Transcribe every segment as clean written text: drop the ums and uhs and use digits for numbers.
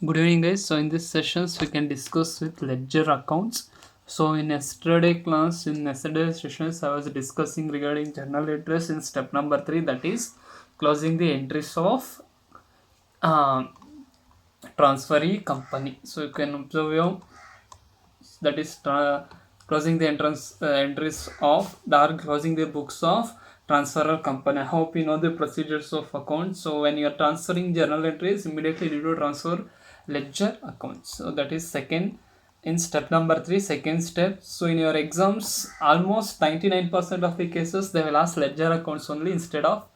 Good evening, guys. So in this sessions, we can discuss with ledger accounts. So in yesterday's sessions, I was discussing regarding journal entries in step number 3, that is closing the entries of uh, transferee company. So you can observe that is closing the entries of or closing the books of transferor company. I hope you know the procedures of accounts. So when you are transferring journal entries, immediately you need to transfer ledger accounts. So that is second in step number 3, second step. So in your exams, almost 99% of the cases they will ask ledger accounts only instead of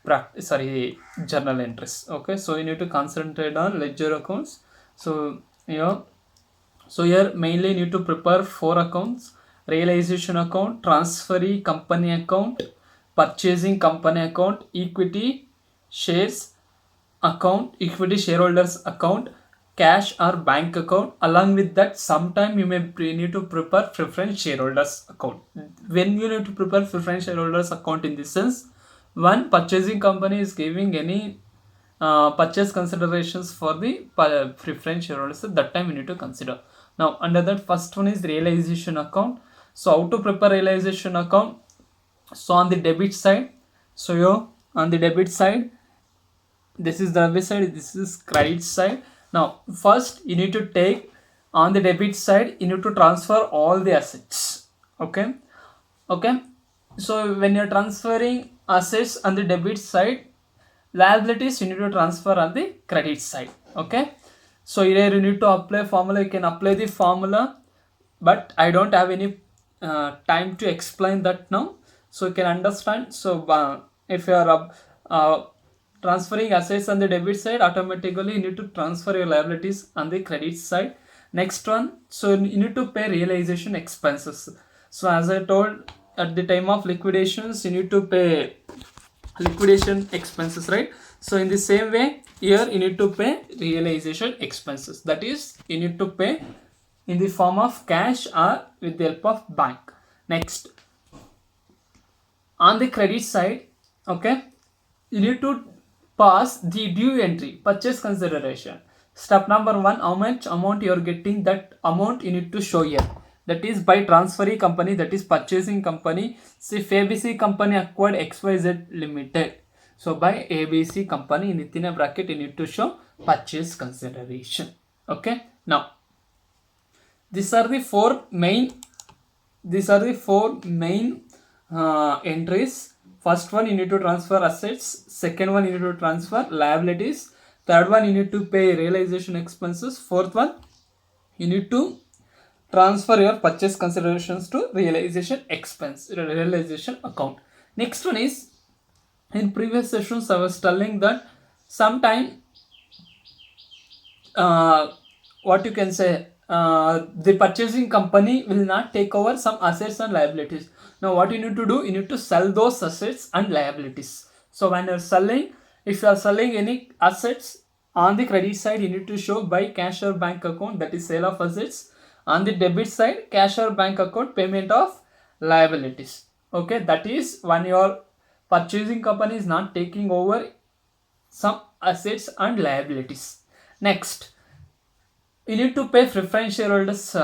journal entries. Okay, so you need to concentrate on ledger accounts. So you know, so here mainly you need to prepare 4 accounts: realization account, transferee company account, purchasing company account, equity shares account, equity shareholders account, cash or bank account. Along with that, sometime you may need to prepare preference shareholders account. When you need to prepare preference shareholders account, in this sense, one, purchasing company is giving any purchase considerations for the preference shareholders, so that time you need to consider. Now under that, first one is realization account. So how to prepare realization account? So on the debit side, so you on the debit side, this is the debit side, this is credit side. Now first you need to take, on the debit side you need to transfer all the assets. Okay. So when you're transferring assets on the debit side, liabilities you need to transfer on the credit side. Okay, so here you need to apply formula. You can apply the formula, but I don't have any time to explain that now, so you can understand. So if you are transferring assets on the debit side, automatically you need to transfer your liabilities on the credit side. Next one, so you need to pay realization expenses. So as I told, at the time of liquidations you need to pay liquidation expenses, right? So in the same way, here you need to pay realization expenses, that is you need to pay in the form of cash or with the help of bank. Next, on the credit side, okay, you need to pass the due entry, purchase consideration. Step number 1, how much amount you are getting, that amount you need to show here. That is by transferee company, that is purchasing company. See, if ABC company acquired XYZ Limited, so by ABC company, in a bracket you need to show purchase consideration. Okay, now these are the four main entries. First one, you need to transfer assets. Second one, you need to transfer liabilities. Third one, you need to pay realization expenses. Fourth one, you need to transfer your purchase considerations to realization account. Next one is, in previous sessions I was telling that sometime what you can say, the purchasing company will not take over some assets and liabilities. Now what you need to do, you need to sell those assets and liabilities. So when you're selling, if you are selling any assets, on the credit side you need to show by cash or bank account, that is sale of assets. On the debit side, cash or bank account, payment of liabilities. Okay, that is when your purchasing company is not taking over some assets and liabilities. Next, you need to pay preference shareholders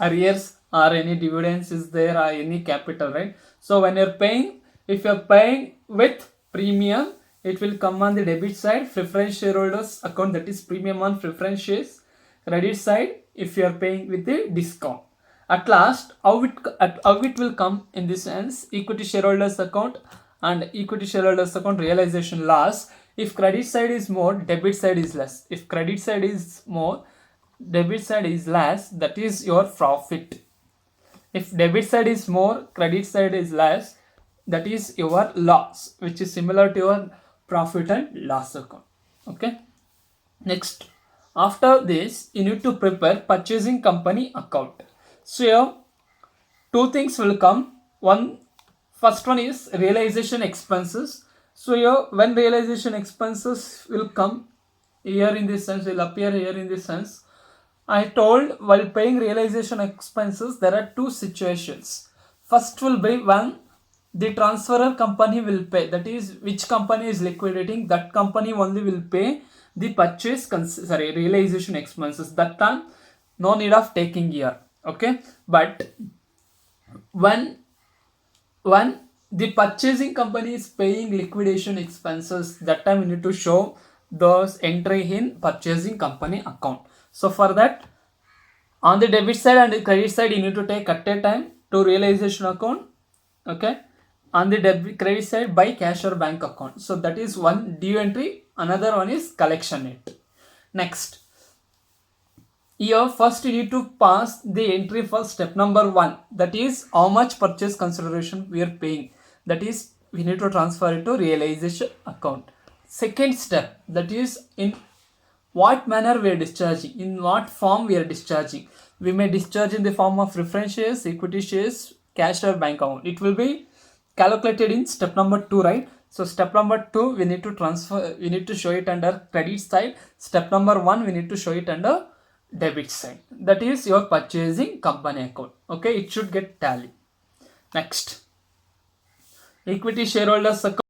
arrears or any dividends is there or any capital, right? So when you're paying, if you're paying with premium, it will come on the debit side, preference shareholders account, that is premium on preference shares. Credit side, if you are paying with the discount. At last, how it will come in this sense, equity shareholders account and equity shareholders account realization loss. If credit side is more, debit side is less. If credit side is more, debit side is less, that is your profit. If debit side is more, credit side is less, that is your loss, which is similar to your profit and loss account. Okay, next, after this you need to prepare purchasing company account. So here two things will come. First one is realization expenses. So here when realization expenses will come, here in this sense will appear here in this sense, I told while paying realization expenses there are two situations. First will be when the transferor company will pay, that is which company is liquidating, that company only will pay the realization expenses. That time no need of taking here. Okay, but when the purchasing company is paying liquidation expenses, that time we need to show those entry in purchasing company account. So for that, on the debit side and the credit side, you need to take at a time to realization account. Okay, on the debit credit side by cash or bank account. So that is one due entry, another one is collection it. Next, here first you need to pass the entry for step number 1, that is how much purchase consideration we are paying, that is we need to transfer it to realization account. Second step, that is in what manner we are discharging, in what form we are discharging. We may discharge in the form of preference shares, equity shares, cash or bank account. It will be calculated in step number 2, right? So step number 2 we need to transfer, we need to show it under credit side. Step number 1 we need to show it under debit side, that is your purchasing company account. Okay, it should get tally. Next, equity shareholders account.